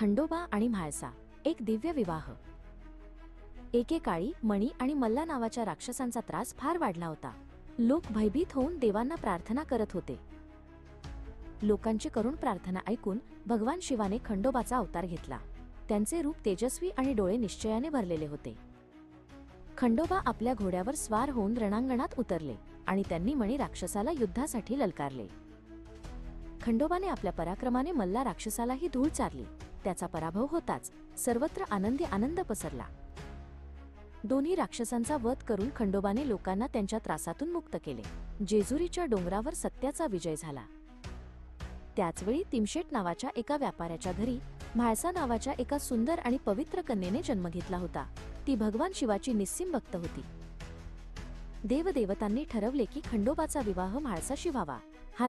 खंडोबा आणि म्हाळसा एक दिव्य विवाह। एकेकाळी मणी आणि मल्ला नावाच्या राक्षसांचा त्रास फार वाढला होता। लोक भयभीत होऊन देवांना प्रार्थना करत होते। लोकांची करुण प्रार्थना ऐकून भगवान शिवाने खंडोबाचा अवतार घेतला। त्यांचे रूप तेजस्वी आणि डोळे निश्चयाने भरलेले होते। खंडोबा आपल्या घोड्यावर स्वार होऊन रणांगणात उतरले आणि त्यांनी मणी राक्षसाला युद्धासाठी ललकारले। खंडोबाने आपल्या पराक्रमाने मल्ला राक्षसालाही धूळ चारली। त्याचा पराभव होताच सर्वत्र आनंद पसरला। दोन्ही राक्षसांचा वध करून खंडोबाने लोकांना त्यांच्या त्रासातून मुक्त केले। जेजुरीच्या डोंगरावर सत्याचा विजय झाला। त्याचवेळी तिमशेट नावाच्या एका व्यापाऱ्याच्या घरी म्हाळसा नावाच्या एका सुंदर आणि पवित्र कन्येने जन्म घेतला होता। ती भगवान शिवाची निस्सीम भक्त होती। देवदेवतांनी ठरवले की खंडोबाचा विवाह म्हाळसाशी व्हावा।